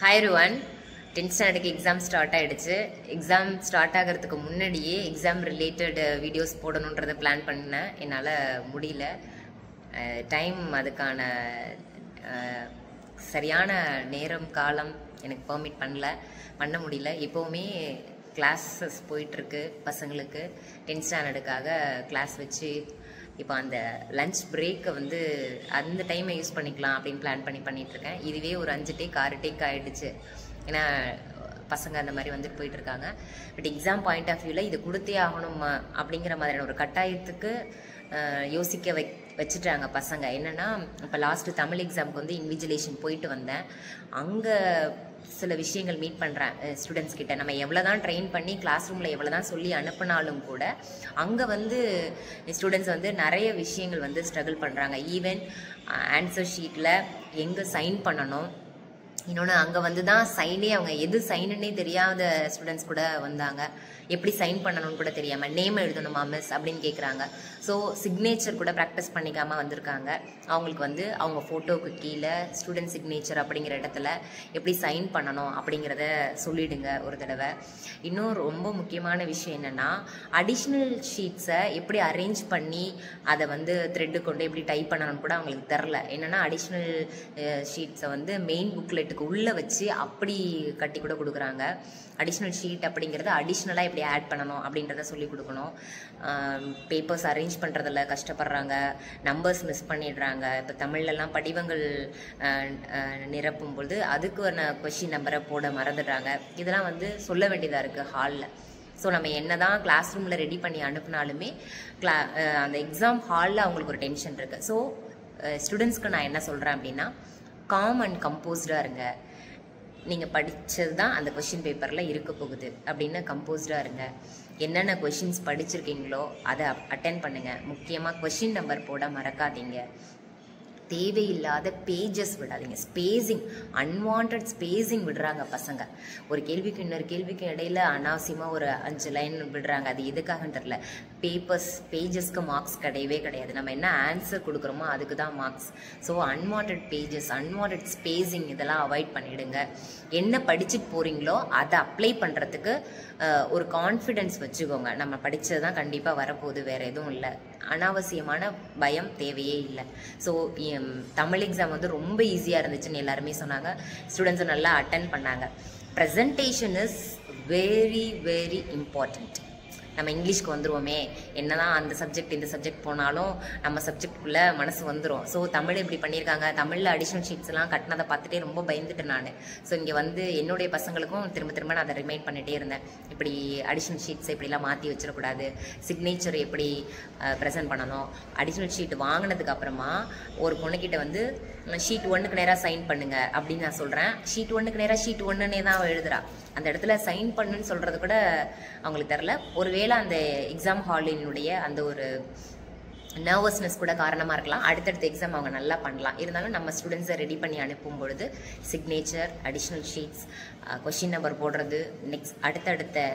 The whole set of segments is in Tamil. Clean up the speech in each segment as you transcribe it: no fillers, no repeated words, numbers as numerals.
Hi everyone. 10th standard exam start ஆயிடுச்சு. எக்ஸாம் ஸ்டார்ட் ஆகிறதுக்கு முன்னாடியே எக்ஸாம் ரிலேட்டட் வீடியோஸ் போடணுன்றதை பிளான் பண்ணேன். என்னால் முடியல. டைம் அதுக்கான சரியான நேரம் காலம் எனக்கு பெர்மிட் பண்ண முடியல. எப்போவுமே கிளாஸஸ் போயிட்டுருக்கு பசங்களுக்கு. 10th ஸ்டாண்டர்டுக்காக கிளாஸ் வச்சு இப்போ அந்த லஞ்ச் பிரேக்கை வந்து அந்த டைமை யூஸ் பண்ணிக்கலாம் அப்படின்னு பிளான் பண்ணிகிட்ருக்கேன். இதுவே ஒரு 5 டேக் 6 டேக் ஆகிடுச்சு. ஏன்னா பசங்க அந்த மாதிரி வந்துட்டு போயிட்டுருக்காங்க. பட் எக்ஸாம் பாயிண்ட் ஆஃப் வியூவில் இது கொடுத்தே ஆகணும் அப்படிங்கிற மாதிரியான ஒரு கட்டாயத்துக்கு யோசிக்க வச்சுட்டாங்க பசங்க. என்னென்னா இப்போ லாஸ்ட்டு தமிழ் எக்ஸாமுக்கு வந்து இன்விஜிலேஷன் போயிட்டு வந்தேன். அங்கே சில விஷயங்கள் மீட் பண்ணுறேன் ஸ்டூடெண்ட்ஸ் கிட்ட. நம்ம எவ்வளோ தான் ட்ரெயின் பண்ணி கிளாஸ் ரூமில் எவ்வளோ தான் சொல்லி அனுப்பினாலும் கூட அங்கே வந்து ஸ்டூடெண்ட்ஸ் வந்து நிறைய விஷயங்கள் வந்து ஸ்ட்ரகிள் பண்ணுறாங்க. ஈவன் ஆன்சர் ஷீட்டில் எங்கே சைன் பண்ணணும், இன்னொன்று அங்கே வந்து தான் சைனே அவங்க எது சைனுன்னே தெரியாத ஸ்டூடெண்ட்ஸ் கூட வந்தாங்க. எப்படி சைன் பண்ணணும்னு கூட தெரியாமல் நேம் எழுதணுமா மிஸ் அப்படின்னு கேட்குறாங்க. ஸோ சிக்னேச்சர் கூட ப்ராக்டிஸ் பண்ணிக்காமல் வந்திருக்காங்க. அவங்களுக்கு வந்து அவங்க ஃபோட்டோவுக்கு கீழே ஸ்டூடெண்ட் சிக்னேச்சர் அப்படிங்கிற இடத்துல எப்படி சைன் பண்ணணும் அப்படிங்கிறத சொல்லிவிடுங்க ஒரு தடவை. இன்னும் ரொம்ப முக்கியமான விஷயம் என்னென்னா அடிஷ்னல் ஷீட்ஸை எப்படி அரேஞ்ச் பண்ணி அதை வந்து த்ரெட்டு கொண்டு எப்படி டைப் பண்ணணும்னு கூட அவங்களுக்கு தெரில. என்னென்னா அடிஷ்னல் ஷீட்ஸை வந்து மெயின் புக்லெட்டுக்கு உள்ளே வச்சு அப்படி கட்டி கூட கொடுக்குறாங்க. அடிஷ்னல் ஷீட் அப்படிங்கிறது அடிஷ்னலாக எப்படி ஆட் பண்ணணும் அப்படின்றத சொல்லி கொடுக்கணும். பேப்பர்ஸ் அரேஞ்ச் பண்ணுறதில் கஷ்டப்படுறாங்க, நம்பர்ஸ் மிஸ் பண்ணிடுறாங்க. இப்போ தமிழ்லலாம் படிவங்கள் நிரப்பும்பொழுது அதுக்கு ஒரு கொஷின் நம்பரை போட மறந்துடுறாங்க. இதெல்லாம் வந்து சொல்ல வேண்டியதாக இருக்குது ஹாலில். ஸோ நம்ம என்ன தான் கிளாஸ் ரூமில் ரெடி பண்ணி அனுப்புனாலுமே அந்த எக்ஸாம் ஹாலில் அவங்களுக்கு ஒரு டென்ஷன் இருக்குது. ஸோ ஸ்டூடெண்ட்ஸ்க்கு நான் என்ன சொல்கிறேன் அப்படின்னா, காம் அண்ட் கம்போஸ்டாக இருங்க. நீங்கள் படித்தது தான் அந்த கொஷின் பேப்பரில் இருக்க போகுது அப்படின்னு கம்போஸ்டாக இருங்க. என்னென்ன கொஷின்ஸ் படிச்சிருக்கீங்களோ அதை அட்டென்ட் பண்ணுங்கள். முக்கியமாக கொஷின் நம்பர் போட மறக்காதீங்க. தேவையில்லாத பேஜஸ் விடாதீங்க. ஸ்பேஸிங், அன்வான்ட் ஸ்பேஸிங் விடுறாங்க பசங்க. ஒரு கேள்விக்கு இன்னொரு கேள்விக்கு இடையில அனாவசியமாக ஒரு 5 லைன் விடுறாங்க. அது எதுக்காகன்னு தெரில. பேஜஸ்க்கு மார்க்ஸ் கிடையவே கிடையாது. நம்ம என்ன ஆன்சர் கொடுக்குறோமோ அதுக்கு தான் marks. So unwanted pages, unwanted spacing இதெல்லாம் அவாய்ட் பண்ணிவிடுங்க. என்ன படிச்சுட்டு போகிறீங்களோ அதை அப்ளை பண்ணுறதுக்கு ஒரு கான்ஃபிடென்ஸ் வச்சுக்கோங்க. நம்ம படித்தது தான் கண்டிப்பாக வரப்போகுது, வேறு எதுவும் இல்லை. அனாவசியமான பயம் தேவையே இல்லை. ஸோ தமிழ் எக்ஸாம் வந்து ரொம்ப ஈஸியாக இருந்துச்சுன்னு எல்லாருமே சொன்னாங்க. ஸ்டூடெண்ட்ஸும் நல்லா அட்டென்ட் பண்ணாங்க. Presentation is very very important. நம்ம இங்கிலீஷ்க்கு வந்துடுவோமே, என்னதான் அந்த சப்ஜெக்ட் இந்த சப்ஜெக்ட் போனாலும் நம்ம சப்ஜெக்டுக்குள்ளே மனசு வந்துடும். ஸோ தமிழ் எப்படி பண்ணியிருக்காங்க, தமிழில் அடிஷ்னல் ஷீட்ஸ்லாம் கட்டினதை பார்த்துட்டே ரொம்ப பயந்துட்டேன் நான். ஸோ இங்கே வந்து என்னுடைய பசங்களுக்கும் திரும்ப நான் அதை ரிமைண்ட் பண்ணிகிட்டே இருந்தேன். இப்படி அடிஷ்னல் ஷீட்ஸை இப்படிலாம் மாற்றி வச்சிடக்கூடாது, சிக்னேச்சர் எப்படி ப்ரெசென்ட் பண்ணணும். அடிஷ்னல் ஷீட் வாங்கினதுக்கு அப்புறமா ஒரு பொண்ணுக்கிட்ட வந்து ஷீட் 1க்கு நேராக சைன் பண்ணுங்க அப்படின்னு நான் சொல்கிறேன். ஷீட் 1க்கு நேராக ஷீட் 1ன்னே தான் அவள் எழுதுறா. அந்த இடத்துல சைன் பண்ணுன்னு சொல்கிறது கூட அவங்களுக்கு தெரில. ஒருவேளை அந்த எக்ஸாம் ஹாலினுடைய அந்த ஒரு நர்வஸ்னஸ் கூட காரணமாக இருக்கலாம். அடுத்தடுத்த எக்ஸாம் அவங்க நல்லா பண்ணலாம். இருந்தாலும் நம்ம ஸ்டூடெண்ட்ஸை ரெடி பண்ணி அனுப்பும் பொழுது signature, additional sheets, question number போடுறது, நெக்ஸ்ட் அடுத்தடுத்த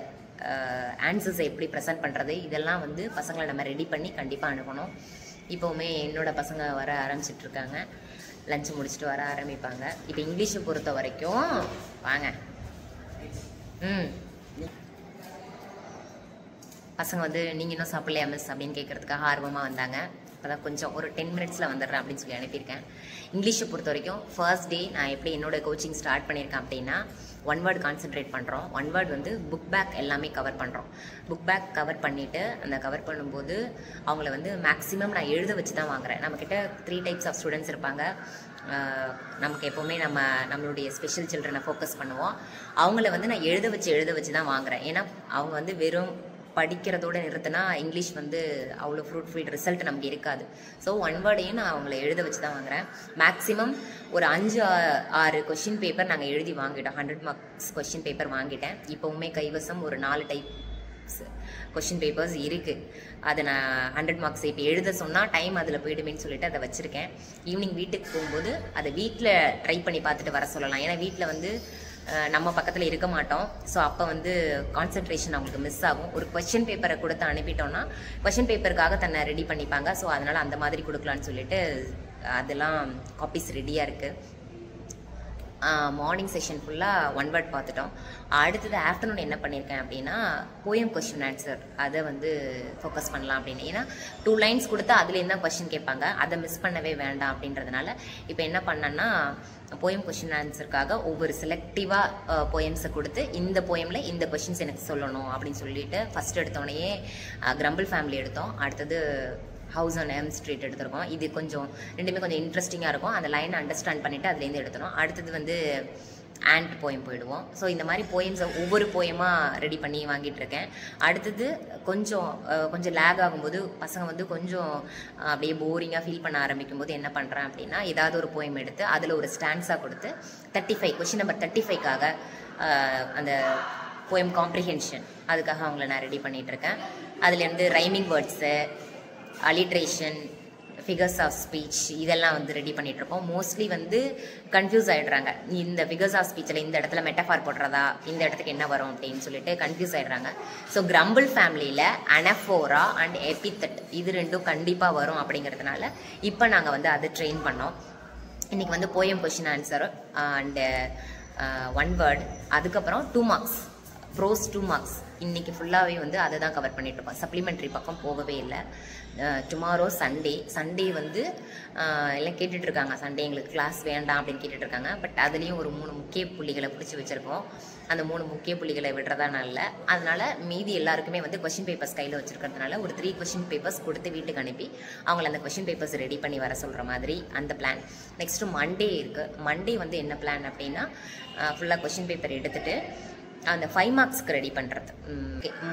ஆன்சர்ஸை எப்படி ப்ரெசென்ட் பண்ணுறது, இதெல்லாம் வந்து பசங்களை நம்ம ரெடி பண்ணி கண்டிப்பாக அனுப்பணும். இப்போவுமே என்னோடய பசங்க வர ஆரம்பிச்சிட்ருக்காங்க. லஞ்ச் முடிச்சுட்டு வர ஆரம்பிப்பாங்க. இப்போ இங்கிலீஷை பொறுத்த வரைக்கும் வாங்க. பசங்க வந்து நீங்கள் இன்னும் சாப்பிட்லையா மிஸ் அப்படின்னு கேட்குறதுக்காக ஆர்வமாக வந்தாங்க. இப்போ தான் கொஞ்சம் ஒரு 10 மினிட்ஸில் வந்துடுறேன் அப்படின்னு சொல்லி அனுப்பியிருக்கேன். இங்கிலீஷை பொறுத்த வரைக்கும் ஃபர்ஸ்ட் டே நான் எப்படி என்னோடய கோச்சிங் ஸ்டார்ட் பண்ணியிருக்கேன் அப்படின்னா, 1 வேர்ட் கான்சென்ட்ரேட் பண்ணுறோம். 1 வேர்ட் வந்து புக் பேக் எல்லாமே கவர் பண்ணுறோம். புக் பேக் கவர் பண்ணிவிட்டு அந்த கவர் பண்ணும்போது அவங்கள வந்து மேக்ஸிமம் நான் எழுத வச்சு தான் வாங்குறேன். நம்மக்கிட்ட 3 டைப்ஸ் ஆஃப் ஸ்டூடெண்ட்ஸ் இருப்பாங்க. நமக்கு எப்போவுமே நம்மளுடைய ஸ்பெஷல் சில்ட்ரனை ஃபோக்கஸ் பண்ணுவோம். அவங்கள வந்து நான் எழுத வச்சு தான் வாங்குறேன். ஏன்னா அவங்க வந்து வெறும் படிக்கிறதோடு நிறுத்தினா இங்கிலீஷ் வந்து அவ்வளோ ஃப்ரூட்ஃபுல் ரிசல்ட் நமக்கு இருக்காது. ஸோ 1 வேர்டையும் நான் அவங்கள எழுத வச்சு தான் வாங்குறேன். மேக்ஸிமம் ஒரு 5-6 கொஷின் பேப்பர் நாங்கள் எழுதி வாங்கிட்டோம். 100 மார்க்ஸ் கொஷின் பேப்பர் வாங்கிட்டேன். இப்போவுமே கைவசம் ஒரு 4 டைப்ஸ் கொஷின் பேப்பர்ஸ் இருக்குது. அதை நான் 100 மார்க்ஸ் இப்போ எழுத சொன்னால் டைம் அதில் போயிடுமேன்னு சொல்லிட்டு அதை வச்சுருக்கேன். ஈவினிங் வீட்டுக்கு போகும்போது அதை வீட்டில் ட்ரை பண்ணி பார்த்துட்டு வர சொல்லலாம். ஏன்னா வீட்டில் வந்து நம்ம பக்கத்தில் இருக்க மாட்டோம். ஸோ அப்போ வந்து கான்சன்ட்ரேஷன் அவங்களுக்கு மிஸ் ஆகும். ஒரு கொஷின் பேப்பரை கொடுத்து அனுப்பிட்டோன்னா கொஷின் பேப்பருக்காக தன்னை ரெடி பண்ணிப்பாங்க. ஸோ அதனால் அந்த மாதிரி கொடுக்கலான்னு சொல்லிட்டு அதெல்லாம் காப்பீஸ் ரெடியாக இருக்குது. மார்னிங் செஷன் ஃபுல்லாக ஒன் வேர்ட் பார்த்துட்டோம். அடுத்தது ஆஃப்டர்நூன் என்ன பண்ணியிருக்கேன் அப்படின்னா போயம் கொஸ்டின் ஆன்சர் அதை வந்து ஃபோக்கஸ் பண்ணலாம் அப்படின்னு. ஏன்னா 2 லைன்ஸ் கொடுத்தா அதுலேருந்து தான் கொஸ்டின் கேட்பாங்க, அதை மிஸ் பண்ணவே வேண்டாம் அப்படின்றதுனால இப்போ என்ன பண்ணேன்னா போயம் கொஸ்டின் ஆன்சருக்காக ஒவ்வொரு செலக்டிவாக போயம்ஸை கொடுத்து இந்த போயமில் இந்த கொஸ்டின்ஸ் எனக்கு சொல்லணும் அப்படின்னு சொல்லிட்டு ஃபஸ்ட் எடுத்தோடனே கிரம்பிள் ஃபேமிலி எடுத்தோம். அடுத்தது ஹவுஸ் ஆன் எம் ஸ்ட்ரீட் எடுத்திருக்கோம். இது கொஞ்சம் ரெண்டுமே கொஞ்சம் இன்ட்ரெஸ்டிங்காக இருக்கும். அந்த லைனை அண்டர்ஸ்டாண்ட் பண்ணிவிட்டு அதுலேருந்து எடுத்துடும். அடுத்தது வந்து ஆண்ட் போயம் போயிடுவோம். ஸோ இந்த மாதிரி போயம்ஸை ஒவ்வொரு போயமாக ரெடி பண்ணி வாங்கிட்டு இருக்கேன். அடுத்தது கொஞ்சம் லேக் ஆகும்போது பசங்க வந்து கொஞ்சம் அப்படியே போரிங்காக ஃபீல் பண்ண ஆரம்பிக்கும் போது என்ன பண்ணுறேன் அப்படின்னா ஏதாவது ஒரு போயம் எடுத்து அதில் ஒரு ஸ்டான்ஸாக கொடுத்து 35 கொஸ்டின் நம்பர் 35க்காக அந்த போயம் காம்ப்ரிஹென்ஷன் அதுக்காக அவங்கள நான் ரெடி பண்ணிகிட்டு இருக்கேன். அதுலேருந்து rhyming words, alliteration, figures of speech இதெல்லாம் வந்து ரெடி பண்ணிகிட்ருக்கோம். மோஸ்ட்லி வந்து கன்ஃபியூஸ் ஆகிடுறாங்க. இந்த ஃபிகர்ஸ் ஆஃப் ஸ்பீச்சில் இந்த இடத்துல மெட்டஃபார் போடுறதா, இந்த இடத்துக்கு என்ன வரும் அப்படின்னு சொல்லிட்டு கன்ஃபியூஸ் ஆகிடுறாங்க. ஸோ கிரம்பிள் ஃபேமிலியில் அனஃபோரா அண்ட் எபித்தட் இது ரெண்டும் கண்டிப்பாக வரும் அப்படிங்கிறதுனால இப்போ நாங்கள் வந்து அதை ட்ரெயின் பண்ணோம். இன்றைக்கி வந்து poem question answer and 1 word, அதுக்கப்புறம் 2 மார்க்ஸ் ப்ரோஸ் 2 மார்க்ஸ். இன்றைக்கி ஃபுல்லாகவே வந்து அதை தான் கவர் பண்ணிகிட்ருக்கோம். சப்ளிமெண்ட்ரி பக்கம் போகவே இல்லை. டுமாரோ சண்டே வந்து எல்லாம் கேட்டுட்ருக்காங்க, சண்டே எங்களுக்கு கிளாஸ் வேண்டாம் அப்படின்னு கேட்டுட்ருக்காங்க. பட் அதுலேயும் ஒரு 3 முக்கிய புள்ளிகளை பிடிச்சி வச்சுருக்கோம். அந்த 3 முக்கிய புள்ளிகளை விடுறதா இல்லை. அதனால் மீதி எல்லாருக்குமே வந்து கொஷின் பேப்பர்ஸ் கையில் வச்சுருக்கிறதுனால ஒரு 3 கொஷின் பேப்பர்ஸ் கொடுத்து வீட்டுக்கு அனுப்பி அவங்கள அந்த கொஷின் பேப்பர்ஸ் ரெடி பண்ணி வர சொல்கிற மாதிரி அந்த பிளான். நெக்ஸ்ட்டு மண்டே இருக்குது. மண்டே வந்து என்ன பிளான் அப்படின்னா ஃபுல்லாக கொஷின் பேப்பர் எடுத்துகிட்டு அந்த 5 மார்க்ஸ்க்கு ரெடி பண்ணுறது.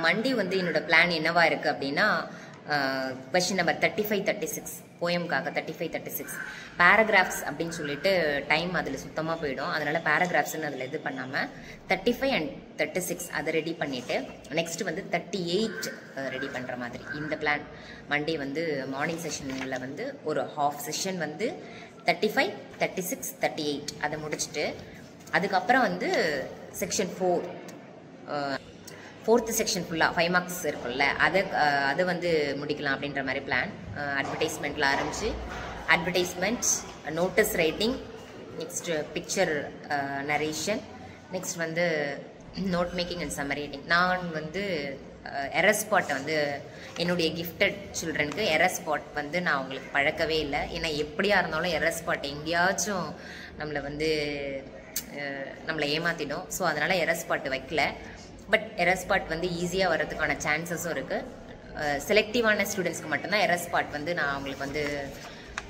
மண்டே வந்து என்னோடய பிளான் என்னவா இருக்குது அப்படின்னா கொஷின் நம்பர் 35, 36 போயம்காக 35, 36 பேராகிராஃப்ஸ் அப்படின்னு சொல்லிட்டு டைம் அதில் சுத்தமாக போயிடும். அதனால் பேராகிராஃப்ஸ்ன்னு அதில் இது பண்ணாமல் 35 and 36 அதை ரெடி பண்ணிவிட்டு நெக்ஸ்ட்டு வந்து 38 ரெடி பண்ணுற மாதிரி இந்த பிளான். மண்டே வந்து மார்னிங் செஷனில் வந்து ஒரு ஹாஃப் செஷன் வந்து 35, 36, 38 அதை முடிச்சுட்டு அதுக்கப்புறம் வந்து செக்ஷன் 4th செக்ஷன் ஃபுல்லாக 5 மார்க்ஸ் இருக்குல்ல அதை வந்து முடிக்கலாம் அப்படின்ற மாதிரி பிளான். அட்வர்டைஸ்மெண்ட்டில் ஆரம்பித்து advertisement, notice writing, next picture narration, next வந்து note making and summary writing. நான் வந்து எரர் ஸ்பாட்டை வந்து என்னுடைய கிஃப்டட் சில்ட்ரனுக்கு எரர் ஸ்பாட் வந்து நான் அவங்களுக்கு பழக்கவே இல்லை. ஏன்னா எப்படியா இருந்தாலும் எரர் ஸ்பாட் எங்கேயாச்சும் நம்மளை ஏமாற்றிடும். ஸோ அதனால் எரர் ஸ்பாட் வைக்கல. பட் எரர் ஸ்பாட் வந்து ஈஸியாக வர்றதுக்கான சான்சஸும் இருக்குது. செலக்டிவான ஸ்டூடெண்ட்ஸ்க்கு மட்டும்தான் எரர் ஸ்பாட் வந்து நான் அவங்களுக்கு வந்து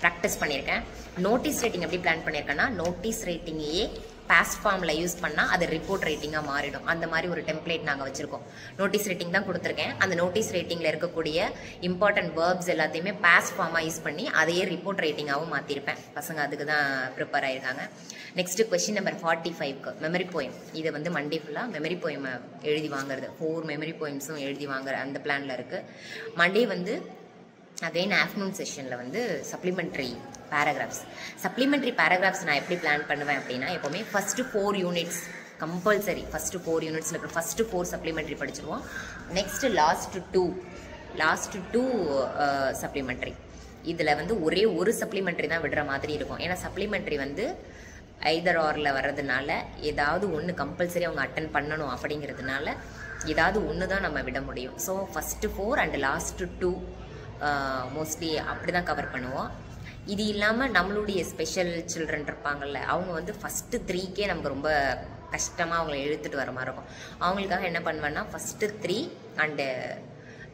ப்ராக்டிஸ் பண்ணியிருக்கேன். நோட்டீஸ் ரைட்டிங் எப்படி பிளான் பண்ணியிருக்கேன்னா நோட்டீஸ் ரைட்டிங்கையே பாஸ்ட் ஃபார்மில் யூஸ் பண்ணால் அது ரிப்போர்ட் ரைட்டிங்காக மாறிடும். அந்த மாதிரி ஒரு டெம்ப்ளேட் நாங்கள் வச்சுருக்கோம். நோட்டீஸ் ரைட்டிங் தான் கொடுத்துருக்கேன். அந்த நோட்டீஸ் ரைட்டிங்கில் இருக்கக்கூடிய இம்பார்ட்டன்ட் வேர்ப்ஸ் எல்லாத்தையுமே பாஸ்ட் ஃபார்மாக யூஸ் பண்ணி அதையே ரிப்போர்ட் ரைட்டிங்காகவும் மாற்றிருப்பேன். பசங்க அதுக்கு தான் ப்ரிப்பேர் ஆகிருக்காங்க. நெக்ஸ்ட்டு கொஸ்டின் நம்பர் 45க்கு மெமரி போயம். இதை வந்து மண்டே ஃபுல்லாக மெமரி போயமை எழுதி வாங்குறது, 4 மெமரி போயம்ஸும் எழுதி வாங்குற அந்த பிளானில் இருக்குது. மண்டே வந்து அகைன் ஆஃப்டர்நூன் செஷனில் வந்து சப்ளிமெண்ட்ரி பேராகிராஃப்ஸ் நான் எப்படி பிளான் பண்ணுவேன் அப்படின்னா எப்போவுமே ஃபஸ்ட்டு 4 யூனிட்ஸ் கம்பல்சரி. ஃபஸ்ட்டு 4 யூனிட்ஸில் இருக்கிற ஃபஸ்ட்டு 4 சப்ளிமெண்ட்ரி படிச்சிருவோம். Next last two supplementary. இதில் வந்து ஒரே ஒரு சப்ளிமெண்ட்ரி தான் விடுற மாதிரி இருக்கும். ஏன்னா சப்ளிமெண்ட்ரி வந்து ஐதர் ஆரில் வர்றதுனால ஏதாவது ஒன்று கம்பல்சரி அவங்க அட்டன் பண்ணணும் அப்படிங்கிறதுனால ஏதாவது ஒன்று தான் நம்ம விட முடியும். So first 4 and last 2 mostly அப்படி தான் கவர் பண்ணுவோம். இது இல்லாமல் நம்மளுடைய ஸ்பெஷல் சில்ட்ரன் இருப்பாங்கள்ல, அவங்க வந்து ஃபஸ்ட்டு 3க்கே நமக்கு ரொம்ப கஷ்டமாக அவங்கள இழுத்துட்டு வர மாதிரி இருக்கும். அவங்களுக்காக என்ன பண்ணுவேன்னா ஃபஸ்ட்டு 3 அண்டு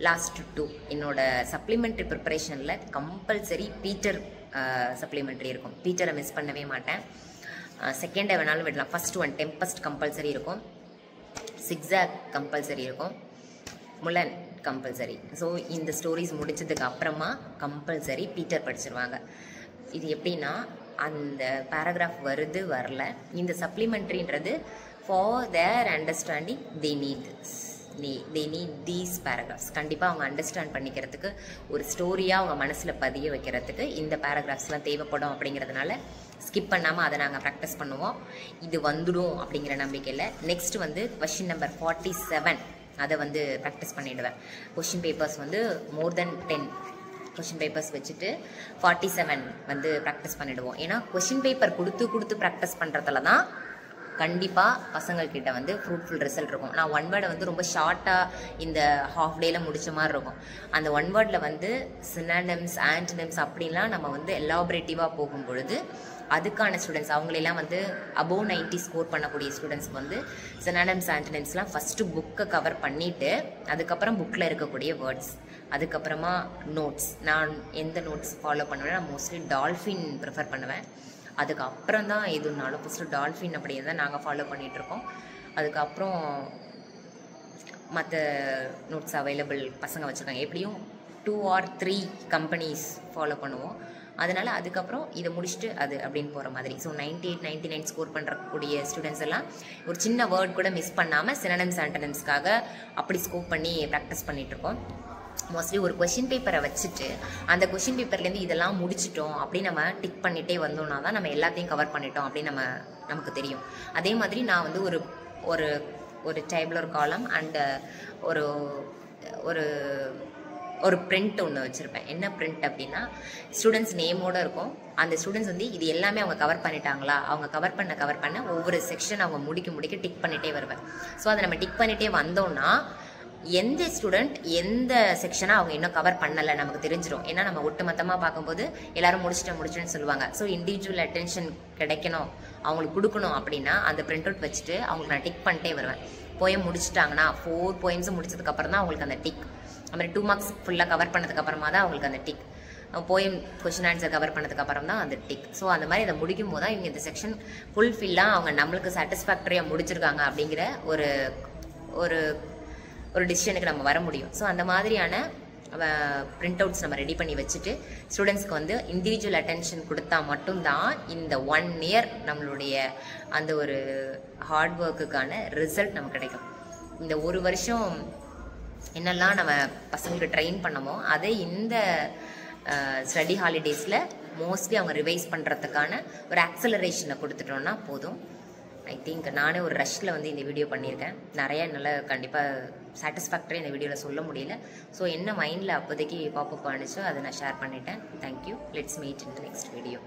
லாஸ்ட் 2 என்னோடய சப்ளிமெண்ட்ரி ப்ரிப்பரேஷனில் கம்பல்சரி பீட்டர் சப்ளிமெண்ட்ரி இருக்கும். பீட்டரை மிஸ் பண்ணவே மாட்டேன். செகண்டை வேணாலும் விடலாம். ஃபஸ்ட் 1 டெம்பஸ்ட் கம்பல்சரி இருக்கும், சிக்ஸாக் கம்பல்சரி இருக்கும், முலன் கம்பல்சரி. ஸோ இந்த ஸ்டோரிஸ் முடிச்சதுக்கு அப்புறமா கம்பல்சரி பீட்டர் படிச்சிருவாங்க. இது எப்படின்னா அந்த பேராகிராஃப் வருது வரல, இந்த சப்ளிமெண்ட்ரின்றது for their understanding they need these paragraphs. கண்டிப்பாக அவங்க அண்டர்ஸ்டாண்ட் பண்ணிக்கிறதுக்கு ஒரு ஸ்டோரியாக அவங்க மனசில் பதிய வைக்கிறதுக்கு இந்த பேராகிராஃப்ஸ்லாம் தேவைப்படும். அப்படிங்கிறதுனால ஸ்கிப் பண்ணாமல் அதை நாங்கள் ப்ராக்டிஸ் பண்ணுவோம். இது வந்துடும் அப்படிங்கிற நம்பிக்கையில். நெக்ஸ்ட் வந்து கொஷின் நம்பர் 47 அதை வந்து ப்ராக்டிஸ் பண்ணிவிடுவேன். கொஷின் பேப்பர்ஸ் வந்து மோர் தென் 10 கொஷின் பேப்பர்ஸ் வச்சுட்டு 47 வந்து ப்ராக்டிஸ் பண்ணிடுவோம். ஏன்னா கொஷின் பேப்பர் கொடுத்து ப்ராக்டிஸ் பண்ணுறதுல தான் கண்டிப்பாக பசங்கள்கிட்ட வந்து ஃப்ரூட்ஃபுல் ரிசல்ட் இருக்கும். நான் ஒன் வேர்டை வந்து ரொம்ப ஷார்ட்டாக இந்த ஹாஃப் டேயில் முடிச்ச மாதிரி இருக்கும். அந்த ஒன் வேர்டில் வந்து சினானிம்ஸ், ஆன்டனிம்ஸ் அப்படின்லாம் நம்ம வந்து எலாபரேட்டிவாக போகும் பொழுது அதுக்கான ஸ்டூடெண்ட்ஸ் அவங்களெல்லாம் வந்து அபோவ் 90 ஸ்கோர் பண்ணக்கூடிய ஸ்டூடெண்ட்ஸ்க்கு வந்து சினானிம்ஸ், ஆன்டனிம்ஸ்லாம் ஃபஸ்ட்டு புக்கை கவர் பண்ணிவிட்டு அதுக்கப்புறம் புக்கில் இருக்கக்கூடிய வேர்ட்ஸ், அதுக்கப்புறமா நோட்ஸ். நான் எந்த நோட்ஸ் ஃபாலோ பண்ணுவேன்னா நான் மோஸ்ட்லி டால்ஃபின் ப்ரிஃபர் பண்ணுவேன். அதுக்கப்புறம் தான் எதுனாலும் ஃபஸ்ட்டு டால்ஃபின் அப்படின்னு தான் நாங்கள் ஃபாலோ பண்ணிகிட்ருக்கோம். அதுக்கப்புறம் மற்ற நோட்ஸ் அவைலபிள் பசங்க வச்சுருக்காங்க. எப்படியும் 2 or 3 கம்பெனிஸ் ஃபாலோ பண்ணுவோம். அதனால் அதுக்கப்புறம் இதை முடிச்சுட்டு அது அப்படின்னு போகிற மாதிரி. ஸோ 98, 99 ஸ்கோர் பண்ணுறக்கூடிய ஸ்டூடெண்ட்ஸ் எல்லாம் ஒரு சின்ன வேர்ட் கூட மிஸ் பண்ணாமல் சினானிம்ஸ், ஆன்டனிம்ஸ்க்காக அப்படி ஸ்கோப் பண்ணி ப்ராக்டிஸ் பண்ணிகிட்ருக்கோம். மோஸ்ட்லி ஒரு கொஷின் பேப்பரை வச்சுட்டு அந்த கொஷின் பேப்பர்லேருந்து இதெல்லாம் முடிச்சிட்டோம் அப்படின்னு நம்ம டிக் பண்ணிகிட்டே வந்தோம்னா தான் நம்ம எல்லாத்தையும் கவர் பண்ணிட்டோம் அப்படின்னு நமக்கு தெரியும். அதே மாதிரி நான் வந்து ஒரு ஒரு டேபிளர் காலம் அண்ட் ஒரு ஒரு ஒரு பிரிண்ட் ஒன்று வச்சுருப்பேன். என்ன பிரிண்ட் அப்படின்னா ஸ்டூடெண்ட்ஸ் நேமோடு இருக்கும். அந்த ஸ்டூடெண்ட்ஸ் வந்து இது எல்லாமே அவங்க கவர் பண்ணிட்டாங்களா, அவங்க கவர் பண்ண ஒவ்வொரு செக்ஷன் அவங்க முடிக்க டிக் பண்ணிகிட்டே வருவேன். ஸோ அதை நம்ம டிக் பண்ணிகிட்டே வந்தோம்னா எந்த ஸ்டூடெண்ட் எந்த செக்ஷனாக அவங்க இன்னும் கவர் பண்ணலை நமக்கு தெரிஞ்சிடும். ஏன்னா நம்ம ஒட்டுமொத்தமாக பார்க்கும்போது எல்லாரும் முடிச்சிட்டேன்னு சொல்லுவாங்க. ஸோ இண்டிவிஜுவல் அட்டென்ஷன் கிடைக்கணும், அவங்களுக்கு கொடுக்கணும் அப்படின்னா அந்த பிரிண்ட் அவுட் வச்சுட்டு அவங்களுக்கு நான் டிக் பண்ணிட்டே வருவேன். போயம் முடிச்சிட்டாங்கன்னா 4 போயம்ஸும் முடிச்சதுக்கப்புறம் தான் அவங்களுக்கு அந்த டிக். அது மாதிரி 2 மார்க்ஸ் ஃபுல்லாக கவர் பண்ணதுக்கப்புறமா தான் அவங்களுக்கு அந்த tick. Poem question answer cover பண்ணதுக்கப்புறம் தான் அந்த டிக். ஸோ அந்த மாதிரி அதை முடிக்கும் போது தான் இவங்க இந்த செக்ஷன் ஃபுல்ஃபில்லாக அவங்க நம்மளுக்கு சாட்டிஸ்ஃபேக்டரியாக முடிச்சிருக்காங்க அப்படிங்கிற ஒரு ஒரு ஒரு டிசிஷனுக்கு நம்ம வர முடியும். ஸோ அந்த மாதிரியான பிரிண்ட் அவுட்ஸ் நம்ம ரெடி பண்ணி வச்சுட்டு ஸ்டூடெண்ட்ஸ்க்கு வந்து இண்டிவிஜுவல் அட்டென்ஷன் கொடுத்தா மட்டும்தான் இந்த 1 year நம்மளுடைய அந்த ஒரு ஹார்ட் ஒர்க்குக்கான ரிசல்ட் நமக்கு கிடைக்கும். இந்த ஒரு வருஷம் என்னெல்லாம் நம்ம பசங்களுக்கு ட்ரெயின் பண்ணமோ அதை இந்த ஸ்டடி ஹாலிடேஸில் மோஸ்ட்லி அவங்க ரிவைஸ் பண்ணுறதுக்கான ஒரு ஆக்சலரேஷனை கொடுத்துட்டோன்னா போதும். ஐ திங்க் நானே ஒரு ரஷ்ல வந்து இந்த வீடியோ பண்ணியிருக்கேன். நிறைய நல்லா கண்டிப்பாக சாட்டிஸ்ஃபேக்டரி இந்த வீடியோவில் சொல்ல முடியல. ஸோ என்ன மைண்டில் அப்போதைக்கு பாப்பப் ஆனிச்சோ அதை நான் ஷேர் பண்ணிட்டேன். Thank you. Let's meet in the next video.